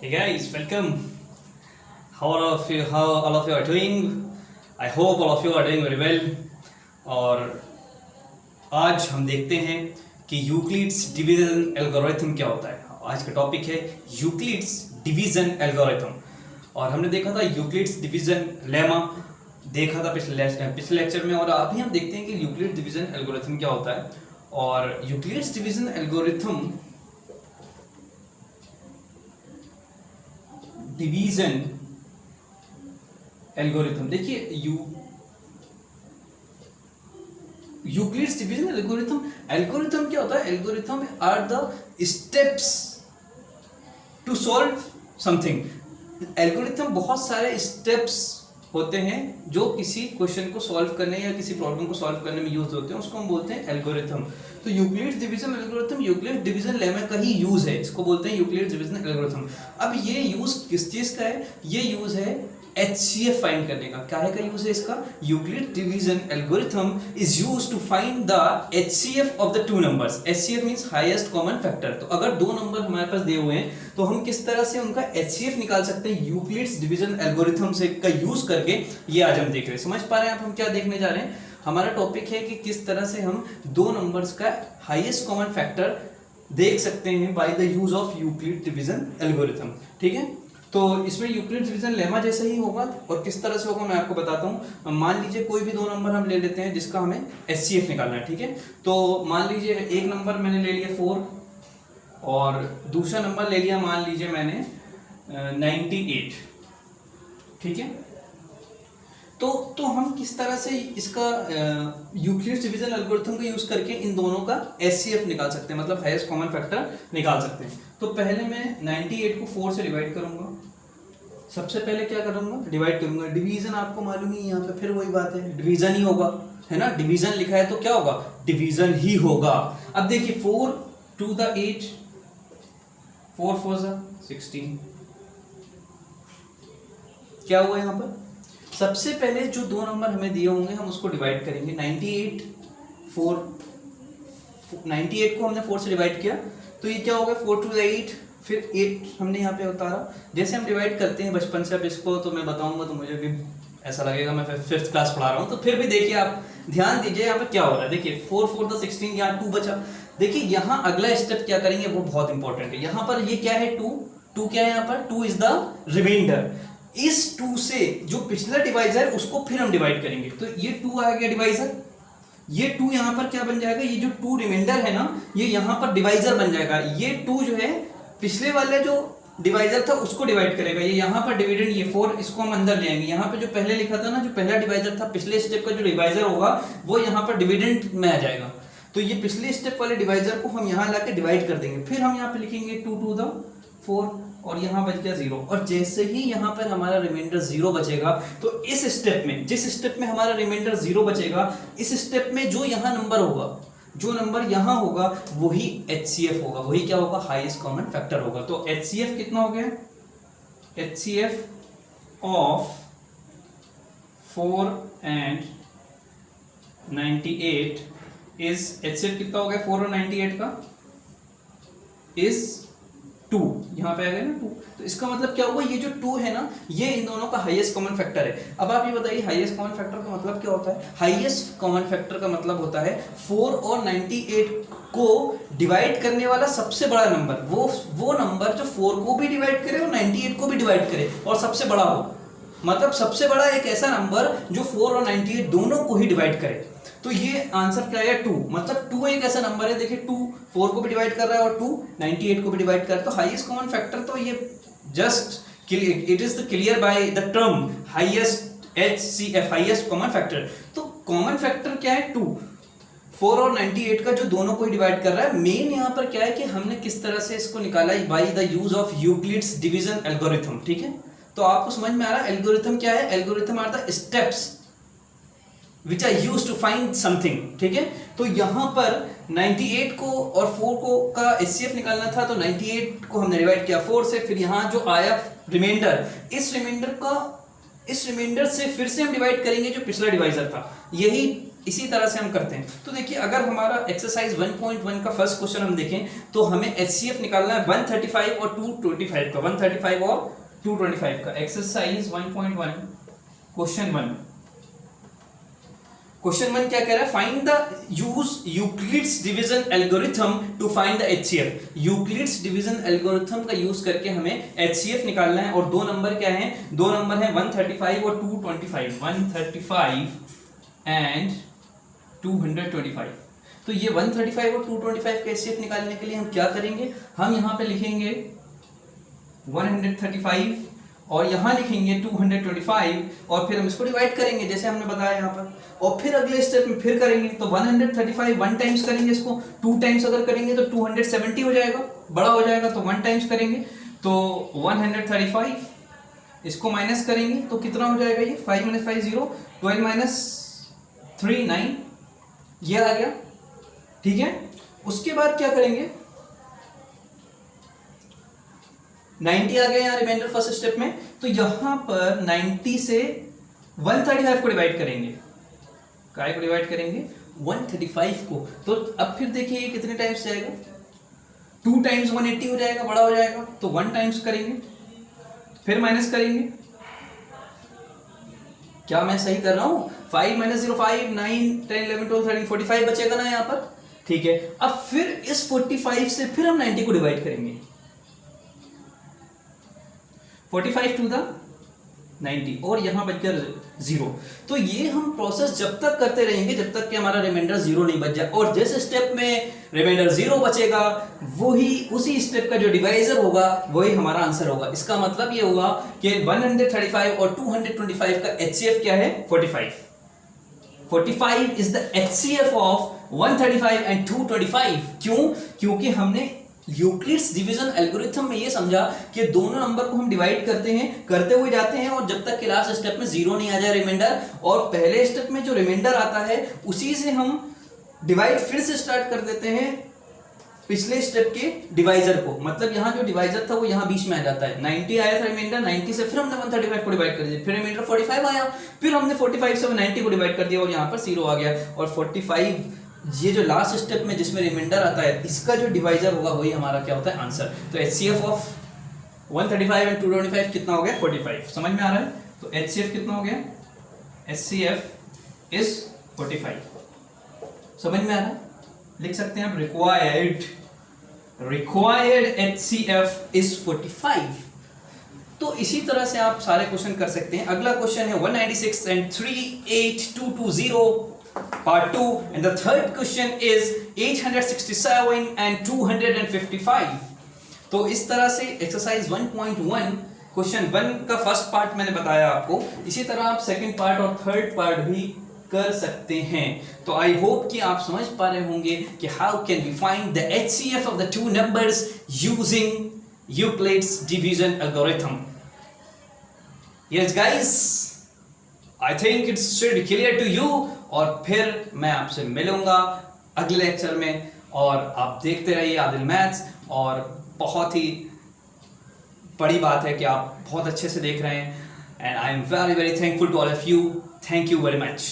Hey guys, welcome. How all of you are doing? I hope all of you are doing very well. और आज हम देखते हैं कि यूक्लिड्स डिवीजन एल्गोरिथम क्या होता है। आज का टॉपिक है यूक्लिड्स डिवीजन एल्गोरिथम। और हमने देखा था यूक्लिड्स डिवीजन लेमा, देखा था पिछले लेक्चर में, और अभी हम देखते हैं कि यूक्लिड्स डिवीजन एल्गोरिथम क्या होता है। और Euclid's division algorithm division algorithm, देखिए यूक्लिड्स डिवीजन एल्गोरिथम क्या होता है। Algorithm are the steps to solve something. Algorithm बहुत सारे स्टेप्स होते हैं जो किसी क्वेश्चन को सॉल्व करने या किसी प्रॉब्लम को सॉल्व करने में यूज होते हैं, उसको हम बोलते हैं एल्गोरिथम। तो Euclid's division algorithm Euclid's division lemma का ही यूज है, इसको बोलते हैं यूक्लिड्स डिवीजन एल्गोरिथम। अब ये यूज किस चीज का है? ये यूज है HCF फाइंड करने का। क्या है का यूज है इसका? Euclid division algorithm is used to find the HCF of the two numbers. HCF means highest common factor. तो अगर दो नंबर हमारे पास दिए हुए हैं तो हम किस तरह से उनका HCF निकाल सकते हैं यूक्लिड्स डिवीजन एल्गोरिथम से का यूज करके, ये आज हम देख रहे हैं। समझ पा रहे हैं आप हम क्या देखने जा रहे हैं? हमारा टॉपिक है कि किस तरह से हम दो नंबर्स का हाईएस्ट कॉमन फैक्टर देख सकते हैं by the use of Euclid division algorithm. ठीक है, तो इसमें यूक्लिड डिवीजन लेमा जैसा ही होगा। और किस तरह से होगा मैं आपको बताता हूँ। मान लीजिए कोई भी दो नंबर हम ले लेते हैं जिसका हमें HCF निकालना है। ठीक है, तो मान लीजिए एक नंबर मैंने ले लिया 4 और दूसरा नंबर ले लिया मान लीजिए मैंने 98। ठीक है, तो हम किस तरह से इसका यूक्लिड्स डिवीजन एल्गोरिथम का यूज करके इन दोनों का HCF निकाल सकते हैं, मतलब हाईएस्ट कॉमन फैक्टर निकाल सकते हैं। तो पहले मैं 98 को 4 से डिवाइड करूंगा। सबसे पहले क्या करूंगा? डिवाइड करूंगा। डिवीजन आपको मालूम ही, यहाँ पे फिर वही बात है, डिवीजन ही होगा, है ना। डिवीजन लिखा है तो क्या होगा? डिवीजन ही होगा। अब देखिए 4 to the 8, 4 4 16, क्या हुआ यहाँ पर? सबसे पहले जो दो नंबर हमें दिए होंगे हम उसको डिवाइड करेंगे। 98 को हमने 4 से डिवाइड किया तो ये क्या हो गया? 4 to the 8, फिर 8 हमने यहाँ पे उतारा। जैसे हम डिवाइड करते हैं बचपन से, अब इसको तो मैं बताऊंगा तो मुझे भी ऐसा लगेगा मैं 5th क्लास पढ़ा रहा हूँ। तो फिर भी देखिए, आप ध्यान दीजिए यहाँ पे क्या हो रहा है। देखिए 4 4 the 16, यहाँ 2 बचा। देखिए यहाँ अगला स्टेप क्या करेंगे वो बहुत इंपॉर्टेंट है। यहाँ पर ये क्या है? 2 क्या है यहाँ पर? 2 इज द रिमाइंडर। इस 2 से जो पिछला डिवाइजर उसको फिर हम डिवाइड करेंगे। तो ये 2 आ गया डिवाइजर, ये 2 यहाँ पर क्या बन जाएगा? ये जो 2 रिमाइंडर है ना, ये यहाँ पर डिवाइजर बन जाएगा। ये 2 जो है पिछले वाले जो डिवाइजर था उसको डिवाइड करेगा। ये यहाँ पर डिविडेंड, ये 4 इसको हम अंदर ले आएंगे। यहाँ पे जो पहले लिखा था ना, जो पहला डिवाइजर था, पिछले स्टेप का जो डिवाइजर होगा वो यहाँ पर डिविडेंड में आ जाएगा। तो ये पिछले स्टेप वाले डिवाइजर को हम यहाँ लाके डिवाइड कर देंगे। फिर हम यहाँ पे लिखेंगे 2 to the 4 और यहाँ बच गया 0। और जैसे ही यहाँ पर हमारा रिमाइंडर 0 बचेगा तो इस स्टेप में, जिस स्टेप में हमारा रिमाइंडर 0 बचेगा, इस स्टेप में जो यहाँ नंबर होगा, जो नंबर यहाँ होगा वही HCF होगा। वही क्या होगा? हाईएस्ट कॉमन फैक्टर होगा। तो HCF कितना हो गया? HCF of 4 and 98 is, HCF कितना हो गया 4 और 98 का? इज 2। यहाँ पे आ गया ना 2। तो इसका मतलब क्या हुआ? ये जो 2 है ना, ये इन दोनों का हाईएस्ट कॉमन फैक्टर है। अब आप ये बताइए हाईएस्ट कॉमन फैक्टर का मतलब क्या होता है? हाईएस्ट कॉमन फैक्टर का मतलब होता है 4 और 98 को डिवाइड करने वाला सबसे बड़ा नंबर। वो नंबर जो 4 को भी डिवाइड करे और 98 को भी डिवाइड करे और सबसे बड़ा हो। मतलब सबसे बड़ा एक ऐसा नंबर जो 4 और 98 दोनों को ही डिवाइड करे। तो ये आंसर क्या है? 2। मतलब 2 एक ऐसा नंबर है, देखिए 2 4 को भी डिवाइड कर रहा है और 2 98 को भी डिवाइड कर रहा है। तो हाईएस्ट कॉमन फैक्टर तो ये just it is the clear by the term highest HCF, highest common factor. तो कॉमन फैक्टर क्या है? 2, 4 और 98 का जो दोनों को ही डिवाइड कर रहा है। मेन यहाँ पर क्या है कि हमने किस तरह से इसको निकाला by the use of Euclid's division algorithm. ठीक है, तो आपको समझ में आ रहा है एल्गोरिथम क्या है? Algorithm are the steps which are used to find something। ठीक है, तो यहाँ पर 98 को और 4 को का HCF निकालना था, तो 98 को हमने डिवाइड किया 4 से, फिर यहाँ जो आया रिमाइंडर, इस रिमाइंडर से फिर से हम डिवाइड करेंगे जो पिछला डिवाइजर था। यही इसी तरह से हम करते हैं। तो देखिए अगर हमारा एक्सरसाइज 1.1 का फर्स्ट क्वेश्चन हम देखें तो हमें HCF निकालना है 135 और 225 का, 135 और 225 का। एक्सरसाइज 1.1 क्वेश्चन 1 क्या कह रहा है, find the use Euclid's division algorithm to find the HCF। Euclid's division algorithm का यूज करके हमें HCF निकालना है। और दो नंबर क्या है, दो नंबर है 135 और 225, 135 एंड 225। तो ये 135 और 225 का HCF निकालने के लिए हम क्या करेंगे, हम यहाँ पे लिखेंगे 135 और यहाँ लिखेंगे 225 और फिर हम इसको डिवाइड करेंगे जैसे हमने बताया यहाँ पर, और फिर अगले स्टेप में फिर करेंगे। तो 135 वन टाइम्स करेंगे इसको, 2 टाइम्स अगर करेंगे तो 270 हो जाएगा, बड़ा हो जाएगा, तो 1 टाइम्स करेंगे तो 135, इसको माइनस करेंगे तो कितना हो जाएगा ये, 5 - 5 0, 12 - 3 9, ये आ गया। ठीक है, उसके बाद क्या करेंगे, 90 आ गया यहाँ रिमाइंडर फर्स्ट स्टेप में। तो यहां पर 90 से 135 को डिवाइड करेंगे, काय को डिवाइड करेंगे 135 को। तो अब फिर देखिए ये कितने टाइम्स जाएगा, 2 टाइम्स 180 हो जाएगा, बड़ा हो जाएगा, तो 1 टाइम्स करेंगे फिर माइनस करेंगे। क्या मैं सही कर रहा हूं, 5 - 0 5 9 10 11 12 13 45 बचेगा ना यहाँ पर। ठीक है, अब फिर इस 45 से फिर हम 90 को डिवाइड करेंगे, 45 टू द 90 और यहां बचकर 0। तो ये हम प्रोसेस जब तक करते रहेंगे जब तक कि हमारा रिमाइंडर 0 नहीं बच जाए। और जिस स्टेप में रिमाइंडर 0 बचेगा वही उसी स्टेप का जो डिवाइजर होगा वही हमारा आंसर होगा। इसका मतलब ये होगा कि 135 और 225 का HCF क्या है, 45। 45 is the HCF of 135 and 225। क्यों, क्योंकि हमने यूक्लिड्स डिवीजन एल्गोरिथम में ये समझा कि दोनों नंबर को हम डिवाइड करते हैं, करते हुए जाते हैं और जब तक कि लास्ट स्टेप में 0 नहीं आ जाए रिमाइंडर, और पहले स्टेप में जो रिमाइंडर आता है उसी से हम डिवाइड फिर से स्टार्ट कर देते हैं पिछले स्टेप के डिवाइजर को। मतलब यहाँ जो डिवाइजर था वो यहाँ बीच में आ जाता है। 90 आया था रिमाइंडर, 90 से फिर हमने 135 को डिवाइड कर दिया, फिर रिमाइंडर 45 आया, फिर हमने 45 से 90 को डिवाइड कर दिया और यहाँ पर 0 आ गया। और 45 ये जो लास्ट स्टेप में जिसमें रिमाइंडर आता है इसका जो डिवाइजर होगा वही हमारा क्या होता है, आंसर। तो HCF ऑफ 135 एंड 225 कितना हो गया, 45। समझ में आ रहा है। तो HCF कितना हो गया, HCF इज 45। समझ में आ रहा है, लिख सकते हैं आप रिक्वायर्ड HCF इज 45। तो इसी तरह से आप सारे क्वेश्चन कर सकते हैं। अगला क्वेश्चन है 196 and 38220 Part 2 and the third question is 867 and 255। तो इस तरह से एक्सरसाइज 1.1 क्वेश्चन 1 का फर्स्ट पार्ट मैंने बताया आपको, इसी तरह आप सेकंड पार्ट और थर्ड पार्ट भी कर सकते हैं। तो आई होप कि आप समझ पा रहे होंगे कि how can we find the HCF of the two numbers using Euclid's division algorithm. Yes guys, I think it's should clear to you. और फिर मैं आपसे मिलूंगा अगले लेक्चर में, और आप देखते रहिए आदिल मैथ्स। और बहुत ही बड़ी बात है कि आप बहुत अच्छे से देख रहे हैं, and I am very very thankful to all of you. Thank you very much.